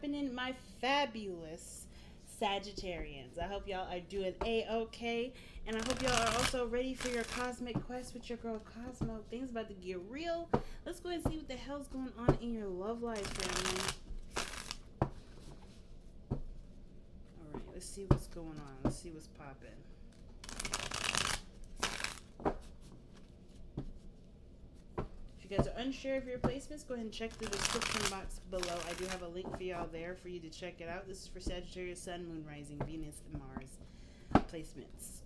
happening, my fabulous Sagittarians? I hope y'all are doing a-okay, and I hope y'all are also ready for your cosmic quest with your girl Cosmo. Things about to get real. Let's go ahead and see what the hell's going on in your love life, family. Alright, let's see what's going on. Let's see what's popping. If you guys are unsure of your placements, go ahead and check the description box below. I do have a link for y'all there for you to check it out. This is for Sagittarius, Sun, Moon, Rising, Venus, and Mars placements.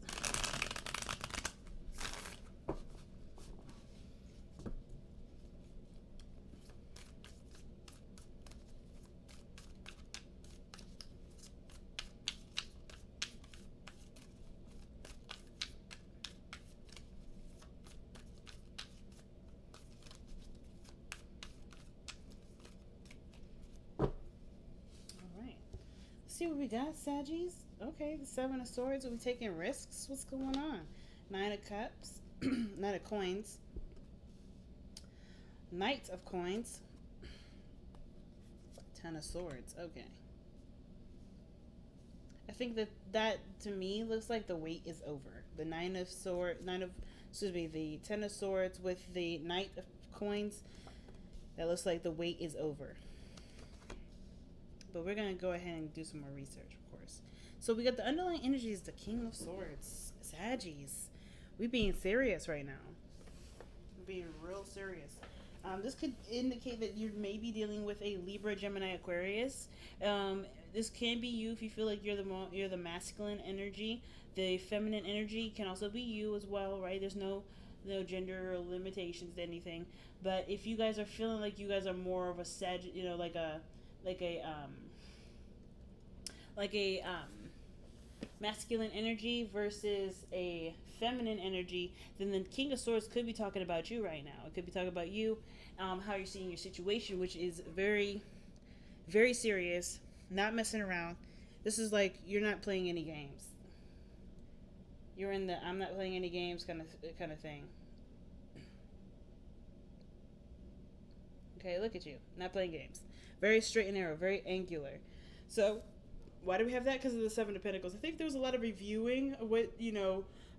See what we got, Saggies. Okay, the Seven of Swords. Are we taking risks? What's going on? Nine of Cups. Nine of Coins. Knight of Coins. Ten of Swords. Okay. I think that to me looks like the wait is over. The the Ten of Swords with the Knight of Coins. That looks like the wait is over. But we're going to go ahead and do some more research, of course. So we got the underlying energies, the King of Swords. Saggies. We being serious right now. We're being real serious. This could indicate that you may be dealing with a Libra, Gemini, Aquarius. This can be you if you feel like you're the masculine energy. The feminine energy can also be you as well, right? There's no gender or limitations to anything. But if you guys are feeling like you guys are more of a like a masculine energy versus a feminine energy, then the King of Swords could be talking about you right now. It could be talking about you, how you're seeing your situation, which is very, very serious, not messing around. This is like you're not playing any games. You're in the I'm not playing any games kind of thing. Okay, look at you. Not playing games. Very straight and narrow. Very angular. So, why do we have that? Because of the Seven of Pentacles. I think there was a lot of reviewing of what,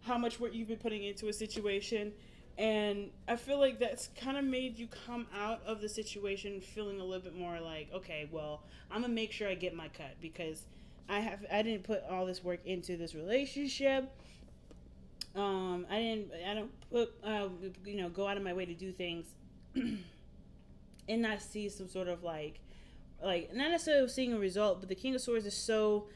how much work you've been putting into a situation. And I feel like that's kind of made you come out of the situation feeling a little bit more like, okay, well, I'm going to make sure I get my cut. Because I didn't put all this work into this relationship. I don't put, go out of my way to do things and not see some sort of like not necessarily seeing a result, but the King of Swords is so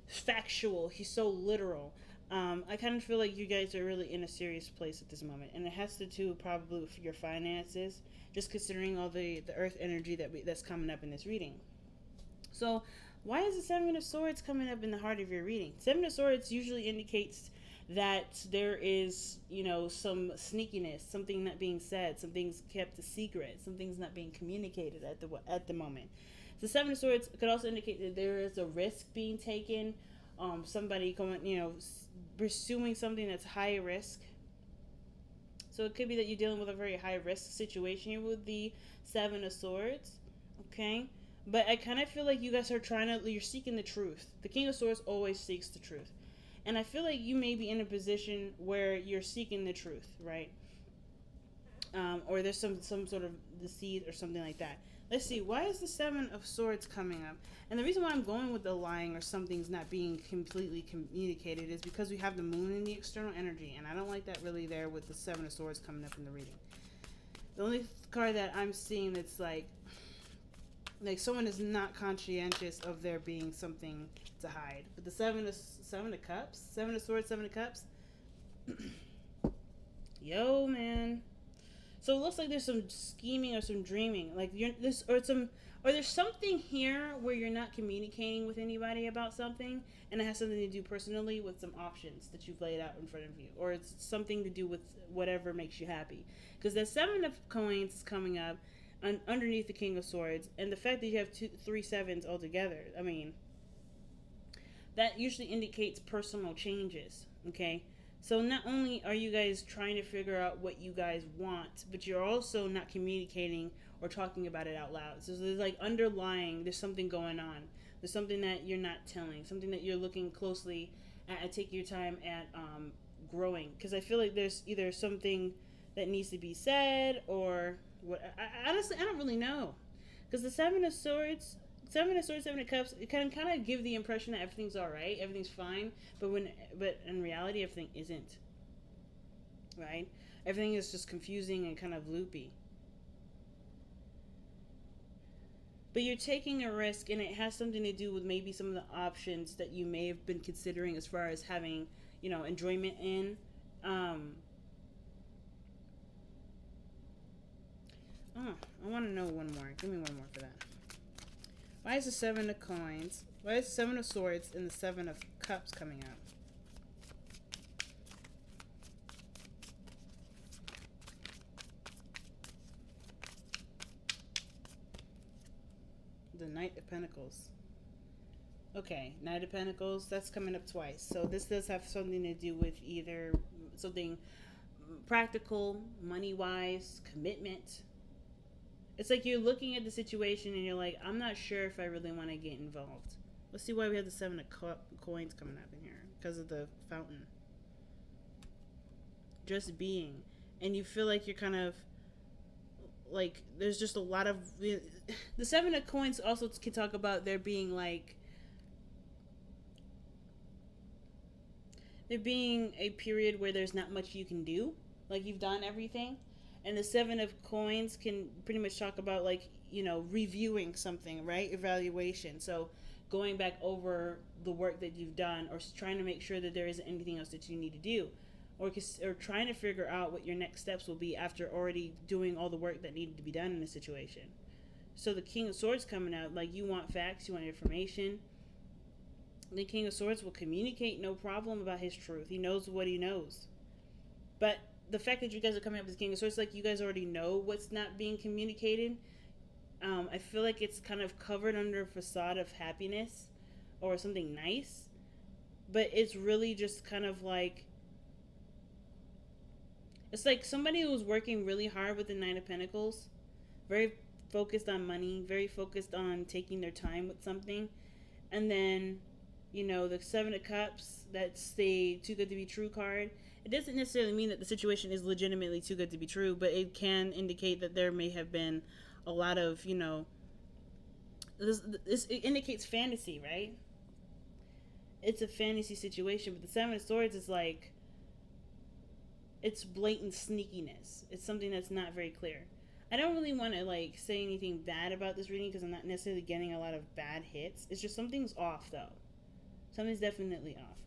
factual. He's so literal. I kind of feel like you guys are really in a serious place at this moment, and it has to do probably with your finances, just considering all the earth energy that's coming up in this reading. So why is the Seven of Swords coming up in the heart of your reading? Seven of Swords usually indicates that there is, some sneakiness, something not being said, something's kept a secret, something's not being communicated at the moment. The Seven of Swords could also indicate that there is a risk being taken, somebody going, pursuing something that's high risk. So it could be that you're dealing with a very high risk situation here with the Seven of Swords, okay? But I kind of feel like you guys are you're seeking the truth. The King of Swords always seeks the truth. And I feel like you may be in a position where you're seeking the truth, right? Or there's some sort of deceit or something like that. Let's see. Why is the Seven of Swords coming up? And the reason why I'm going with the lying or something's not being completely communicated is because we have the Moon in the external energy. And I don't like that really there with the Seven of Swords coming up in the reading. The only card that I'm seeing that's like someone is not conscientious of there being something to hide. But the Seven of Cups, Seven of Swords, Seven of Cups. Yo, man. So it looks like there's some scheming or some dreaming, like there's something here where you're not communicating with anybody about something, and it has something to do personally with some options that you've laid out in front of you, or it's something to do with whatever makes you happy. Because the Seven of Coins is coming up underneath the King of Swords, and the fact that you have three sevens altogether, I mean, that usually indicates personal changes. Okay. So not only are you guys trying to figure out what you guys want, but you're also not communicating or talking about it out loud. So there's like underlying, there's something going on. There's something that you're not telling, something that you're looking closely at and take your time at growing. Because I feel like there's either something that needs to be said or what. Honestly, I don't really know. Because the Seven of Swords, Seven of Cups, it can kind of give the impression that everything's all right, everything's fine, but in reality, everything isn't. Right? Everything is just confusing and kind of loopy. But you're taking a risk, and it has something to do with maybe some of the options that you may have been considering as far as having, enjoyment in. I want to know one more. Give me one more for that. Why is the Seven of Coins? Why is the Seven of Swords and the Seven of Cups coming out? The Knight of Pentacles. Okay, Knight of Pentacles, that's coming up twice. So this does have something to do with either something practical, money-wise, commitment. It's like you're looking at the situation and you're like, I'm not sure if I really want to get involved. Let's see why we have the Seven of Coins coming up in here. Because of the fountain. Just being. And you feel like you're kind of, like, there's just a lot of... The Seven of Coins also can talk about there being, like... There being a period where there's not much you can do. Like, you've done everything. And the Seven of Coins can pretty much talk about, like, reviewing something, right? Evaluation. So going back over the work that you've done, or trying to make sure that there isn't anything else that you need to do, or trying to figure out what your next steps will be after already doing all the work that needed to be done in a situation. So the King of Swords coming out, like, you want facts, you want information. The King of Swords will communicate no problem about his truth. He knows what he knows. But the fact that you guys are coming up as King of Swords, like, you guys already know what's not being communicated. I feel like it's kind of covered under a facade of happiness or something nice. But it's really just kind of like... It's like somebody who's working really hard with the Nine of Pentacles. Very focused on money. Very focused on taking their time with something. And then, the Seven of Cups, that's the too good to be true card. It doesn't necessarily mean that the situation is legitimately too good to be true, but it can indicate that there may have been a lot of, this it indicates fantasy, right? It's a fantasy situation, but the Seven of Swords is like, it's blatant sneakiness. It's something that's not very clear. I don't really want to, like, say anything bad about this reading because I'm not necessarily getting a lot of bad hits. It's just something's off, though. Something's definitely off.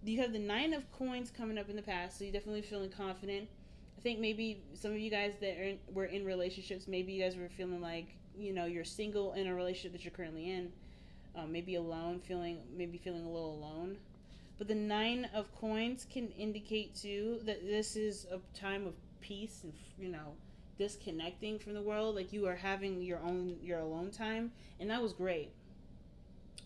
You have the Nine of Coins coming up in the past, so you're definitely feeling confident. I think maybe some of you guys that were in relationships, maybe you guys were feeling like, you're single in a relationship that you're currently in. Maybe alone, feeling a little alone. But the Nine of Coins can indicate, too, that this is a time of peace and, disconnecting from the world. Like, you are having your alone time, and that was great.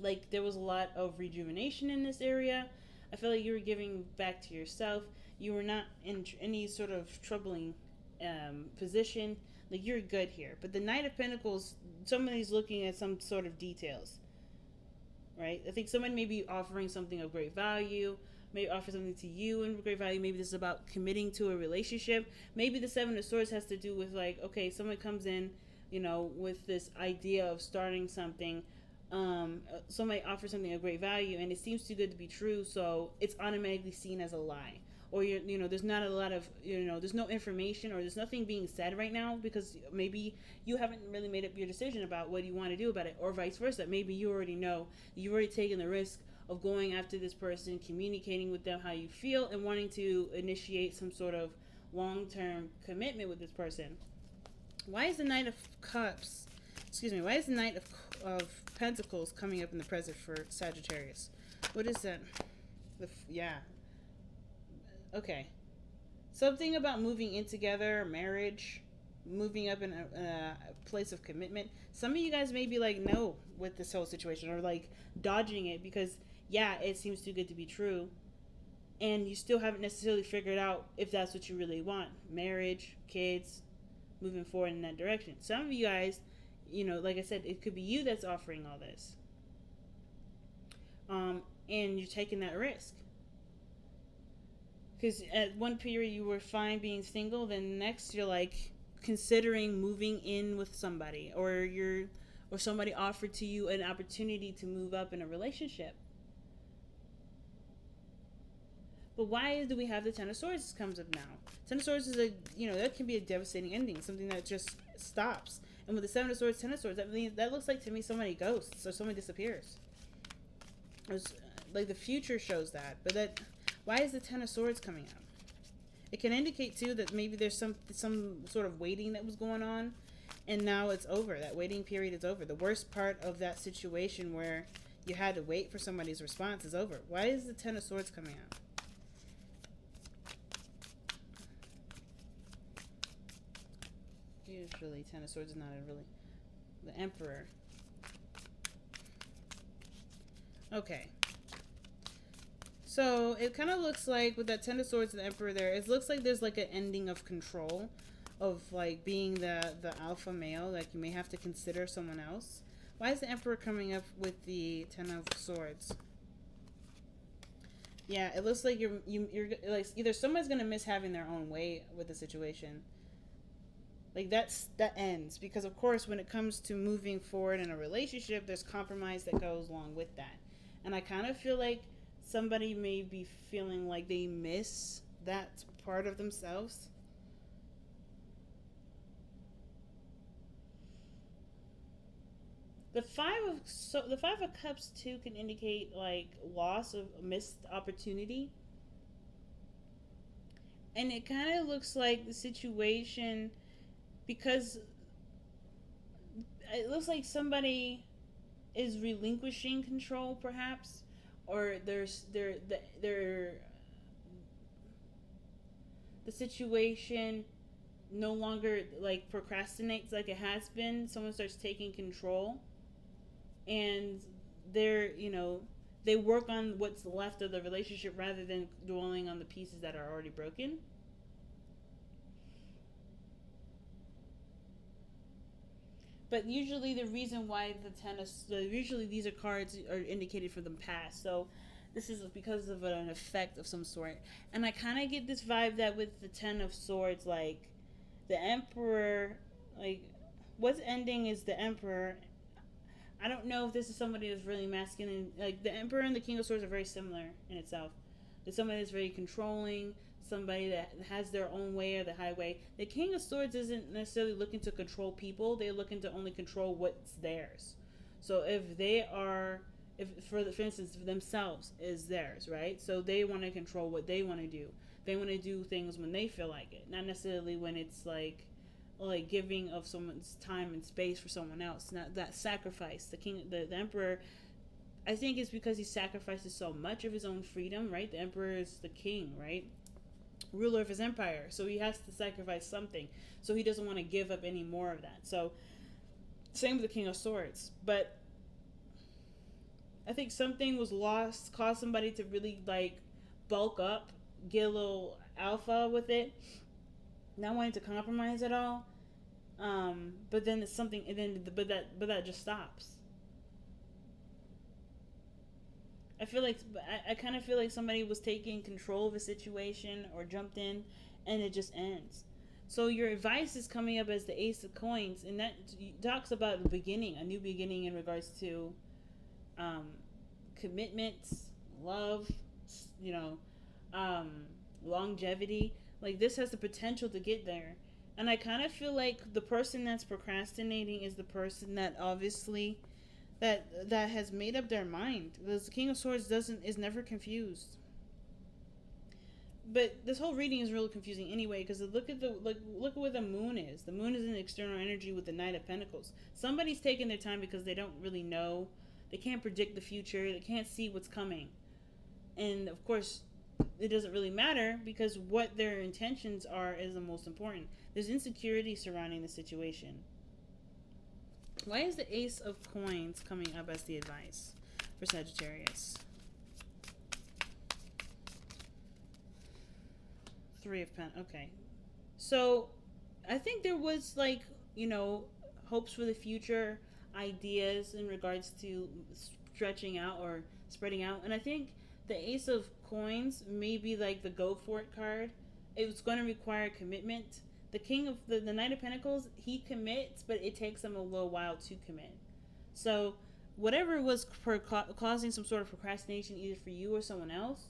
Like, there was a lot of rejuvenation in this area. I feel like you were giving back to yourself. You were not in any sort of troubling position. Like, you're good here. But the Knight of Pentacles, somebody's looking at some sort of details, right? I think someone may be offering something of great value, may offer something to you in great value. Maybe this is about committing to a relationship. Maybe the Seven of Swords has to do with, like, okay, someone comes in, with this idea of starting something. Somebody offers something of great value and it seems too good to be true, so it's automatically seen as a lie. Or there's not a lot of, there's no information, or there's nothing being said right now because maybe you haven't really made up your decision about what you want to do about it, or vice versa. Maybe you already know, you've already taken the risk of going after this person, communicating with them how you feel, and wanting to initiate some sort of long-term commitment with this person. Why is the Knight of Pentacles coming up in the present for Sagittarius? What is that? Okay. Something about moving in together, marriage, moving up in a place of commitment. Some of you guys may be like, no, with this whole situation, or like dodging it because, it seems too good to be true. And you still haven't necessarily figured out if that's what you really want. Marriage, kids, moving forward in that direction. Some of you guys, you know, like I said, it could be you that's offering all this. And you're taking that risk. Because at one period you were fine being single, then next you're like considering moving in with somebody, or somebody offered to you an opportunity to move up in a relationship. But why do we have the Ten of Swords comes up now? Ten of Swords is that can be a devastating ending, something that just stops. And with the Seven of Swords, Ten of Swords, that looks like to me somebody ghosts or somebody disappears. It's like the future shows that, but why is the Ten of Swords coming up? It can indicate too that maybe there's some sort of waiting that was going on, and now it's over. That waiting period is over. The worst part of that situation where you had to wait for somebody's response is over. Why is the Ten of Swords coming up? Usually Ten of Swords is not the Emperor. Okay. So it kind of looks like with that Ten of Swords and the Emperor there, it looks like there's like an ending of control, of like being the alpha male. Like you may have to consider someone else. Why is the Emperor coming up with the Ten of Swords? Yeah, it looks like you're like either someone's gonna miss having their own way with the situation. Like that ends, because of course when it comes to moving forward in a relationship, there's compromise that goes along with that. And I kind of feel like somebody may be feeling like they miss that part of themselves. The Five of Cups too can indicate like loss of missed opportunity. And it kind of looks like the situation, because it looks like somebody is relinquishing control, perhaps, or the situation no longer like procrastinates like it has been. Someone starts taking control, and they work on what's left of the relationship rather than dwelling on the pieces that are already broken. But usually the reason why usually these are cards are indicated for the past. So this is because of an effect of some sort. And I kind of get this vibe that with the Ten of Swords, like the Emperor, like what's ending is the Emperor. I don't know if this is somebody that's really masculine. Like the Emperor and the King of Swords are very similar in itself. There's somebody that's very controlling, somebody that has their own way or the highway. The King of Swords isn't necessarily looking to control people. They're looking to only control what's theirs. So for instance, themselves is theirs, right? So they want to control what they want to do. They want to do things when they feel like it, not necessarily when it's like giving of someone's time and space for someone else. Not that sacrifice. The Emperor, I think it's because he sacrifices so much of his own freedom, right? The Emperor is the king, right? Ruler of his empire, so he has to sacrifice something, so he doesn't want to give up any more of that. So same with the King of Swords, but I think something was lost, caused somebody to really like bulk up, get a little alpha with it, not wanting to compromise at all. But then it's something, and then but that just stops. I kind of feel like somebody was taking control of a situation or jumped in, and it just ends. So your advice is coming up as the Ace of Coins, and that talks about the beginning, a new beginning in regards to commitments, love, longevity. Like this has the potential to get there. And I kind of feel like the person that's procrastinating is the person that obviously that has made up their mind. The King of Swords is never confused. But this whole reading is really confusing anyway, because look at where the moon is. The moon is in external energy with the Knight of Pentacles. Somebody's taking their time because they don't really know. They can't predict the future. They can't see what's coming. And of course, it doesn't really matter, because what their intentions are is the most important. There's insecurity surrounding the situation. Why is the Ace of Coins coming up as the advice for Sagittarius? Three of Pentacles. Okay. So, I think there was like, hopes for the future, ideas in regards to stretching out or spreading out. And I think the Ace of Coins may be like the go for it card. It's going to require commitment. The King of the Knight of Pentacles, he commits, but it takes him a little while to commit. So whatever was causing some sort of procrastination either for you or someone else,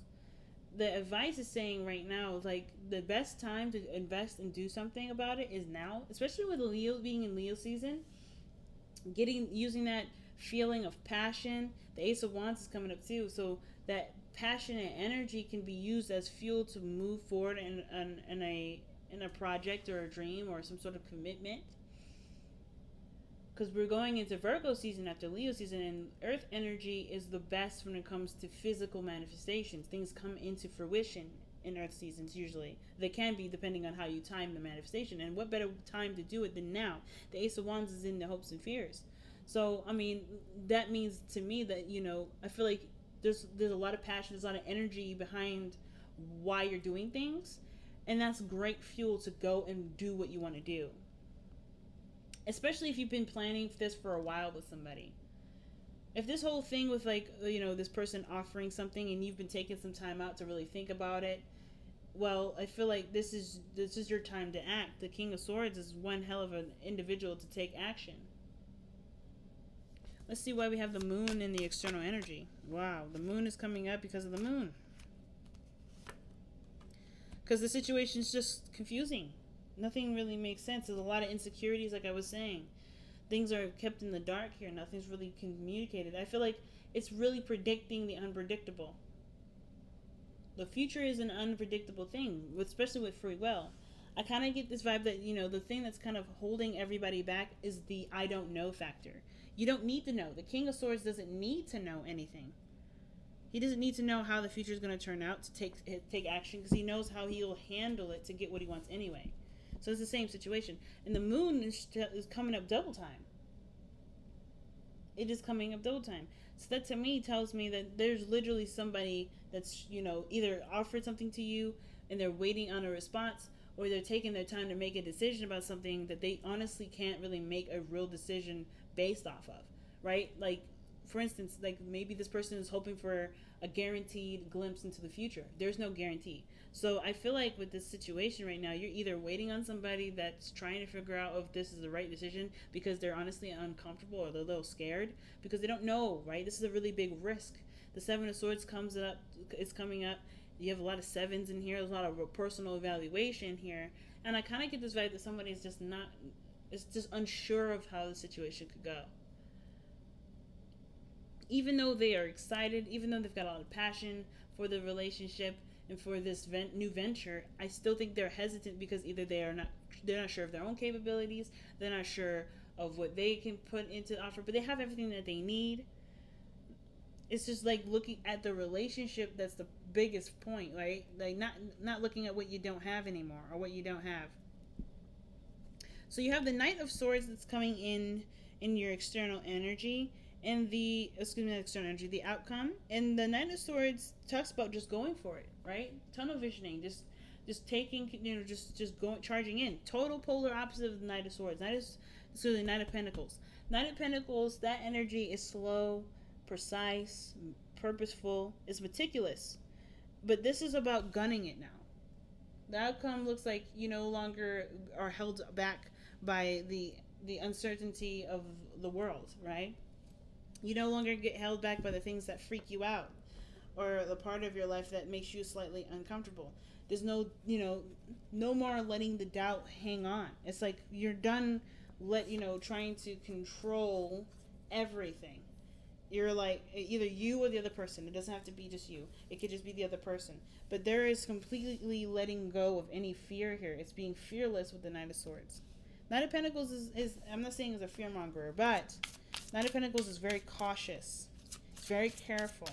the advice is saying right now, like, the best time to invest and do something about it is now, especially with Leo being in Leo season. Using that feeling of passion. The Ace of Wands is coming up too, so that passion and energy can be used as fuel to move forward in a project or a dream or some sort of commitment. Because we're going into Virgo season after Leo season, and Earth energy is the best when it comes to physical manifestations. Things come into fruition in Earth seasons usually. They can be depending on how you time the manifestation. And what better time to do it than now? The Ace of Wands is in the hopes and fears. So, I mean, that means to me that, I feel like there's a lot of passion, there's a lot of energy behind why you're doing things. And that's great fuel to go and do what you want to do. Especially if you've been planning this for a while with somebody. If this whole thing with, like, this person offering something and you've been taking some time out to really think about it, well, I feel like this is your time to act. The King of Swords is one hell of an individual to take action. Let's see why we have the moon in the external energy. Wow, the moon is coming up because of the moon. Because the situation is just confusing. Nothing really makes sense. There's a lot of insecurities, like I was saying. Things are kept in the dark here. Nothing's really communicated. I feel like it's really predicting the unpredictable. The future is an unpredictable thing, especially with free will. I kind of get this vibe that, the thing that's kind of holding everybody back is the I don't know factor. You don't need to know. The King of Swords doesn't need to know anything. He doesn't need to know how the future is going to turn out to take action, because he knows how he'll handle it to get what he wants anyway. So it's the same situation. And the moon is coming up double time. It is coming up double time. So that to me tells me that there's literally somebody that's, either offered something to you and they're waiting on a response, or they're taking their time to make a decision about something that they honestly can't really make a real decision based off of, right? Like, for instance, like maybe this person is hoping for a guaranteed glimpse into the future. There's no guarantee. So I feel like with this situation right now, you're either waiting on somebody that's trying to figure out if this is the right decision because they're honestly uncomfortable or they're a little scared because they don't know, right? This is a really big risk. The Seven of Swords is coming up. You have a lot of sevens in here. There's a lot of personal evaluation here. And I kind of get this vibe that somebody is just unsure of how the situation could go. Even though they are excited, even though they've got a lot of passion for the relationship and for this new venture, I still think they're hesitant because either they're not sure of their own capabilities, they're not sure of what they can put into offer, but they have everything that they need. It's just like looking at the relationship that's the biggest point, right? Like not looking at what you don't have anymore or what you don't have. So you have the Knight of Swords that's coming in your external energy. And the external energy, the outcome, and the Knight of Swords talks about just going for it, right? Tunnel visioning, just taking, just going, charging in. Total polar opposite of the Knight of Swords. The Knight of Pentacles. Knight of Pentacles, that energy is slow, precise, purposeful, it's meticulous. But this is about gunning it now. The outcome looks like you no longer are held back by the uncertainty of the world, right? You no longer get held back by the things that freak you out or the part of your life that makes you slightly uncomfortable. There's no more letting the doubt hang on. It's like you're done trying to control everything. You're like either you or the other person. It doesn't have to be just you. It could just be the other person. But there is completely letting go of any fear here. It's being fearless with the Knight of Swords. Knight of Pentacles is I'm not saying is a fearmonger, but Knight of Pentacles is very cautious. He's very careful.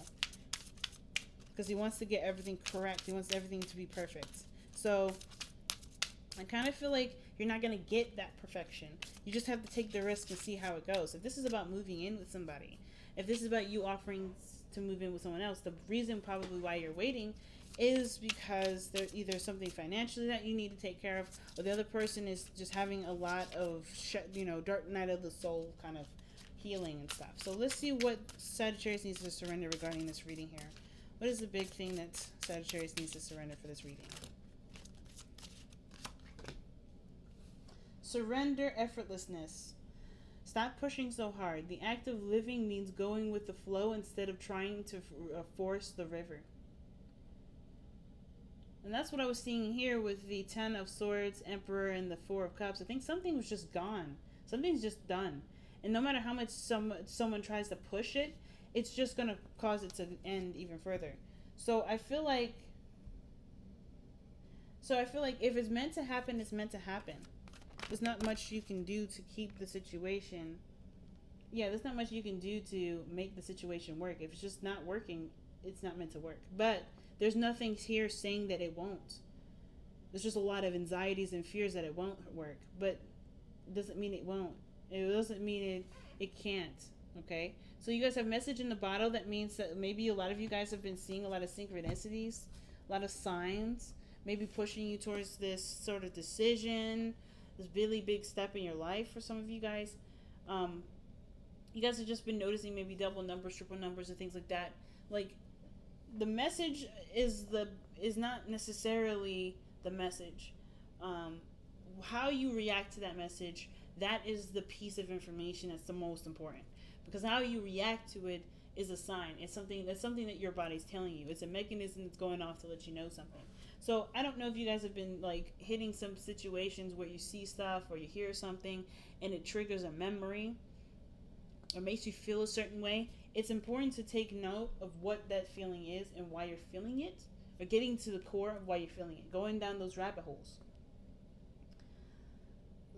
Because he wants to get everything correct. He wants everything to be perfect. So I kind of feel like you're not going to get that perfection. You just have to take the risk and see how it goes. If this is about moving in with somebody, if this is about you offering to move in with someone else, the reason probably why you're waiting is because there's either something financially that you need to take care of, or the other person is just having a lot of, dark night of the soul kind of healing and stuff. So let's see what Sagittarius needs to surrender regarding this reading here. What is the big thing that Sagittarius needs to surrender for this reading? Surrender effortlessness. Stop pushing so hard. The act of living means going with the flow instead of trying to force the river. And that's what I was seeing here with the 10 of Swords, Emperor, and the 4 of Cups. I think something was just gone. Something's just done. And no matter how much someone tries to push it, it's just going to cause it to end even further. So I feel like if it's meant to happen, it's meant to happen. There's not much you can do to keep the situation. Yeah, there's not much you can do to make the situation work. If it's just not working, it's not meant to work. But there's nothing here saying that it won't. There's just a lot of anxieties and fears that it won't work. But it doesn't mean it won't. It doesn't mean it can't. Okay? So you guys have message in the bottle. That means that maybe a lot of you guys have been seeing a lot of synchronicities, a lot of signs, maybe pushing you towards this sort of decision, this really big step in your life for some of you guys. You guys have just been noticing maybe double numbers, triple numbers, and things like that. Like, the message is not necessarily the message. How you react to that message, that is the piece of information that's the most important. Because how you react to it is a sign. It's something that your body's telling you. It's a mechanism that's going off to let you know something. So I don't know if you guys have been like hitting some situations where you see stuff or you hear something and it triggers a memory or makes you feel a certain way. It's important to take note of what that feeling is and why you're feeling it, or getting to the core of why you're feeling it, going down those rabbit holes.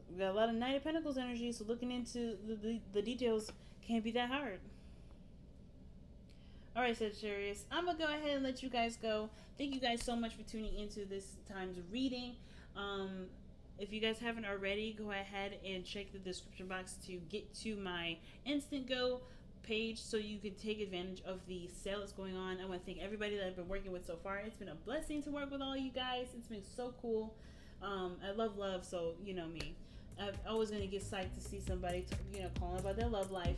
We got a lot of Knight of Pentacles energy, so looking into the details can't be that hard. Alright, Sagittarius, I'm going to go ahead and let you guys go. Thank you guys so much for tuning into this time's reading. If you guys haven't already, go ahead and check the description box to get to my Instantgo page so you can take advantage of the sale that's going on. I want to thank everybody that I've been working with so far. It's been a blessing to work with all you guys. It's been so cool. I love, so you know me. I'm always going to get psyched to see somebody, calling about their love life.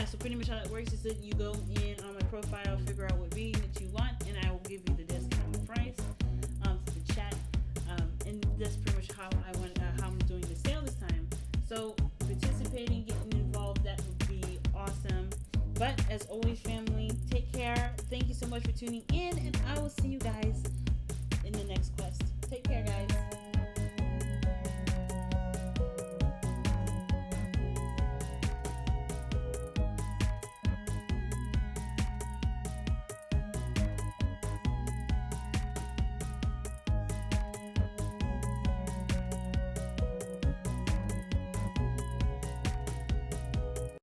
So pretty much how that works is that you go in on my profile, figure out what reading that you want, and I will give you the discount price for the chat. And that's pretty much how I'm doing the sale this time. So participating, getting involved, that would be awesome. But as always, family, take care. Thank you so much for tuning in, and I will see you guys in the next quest. Take care, guys.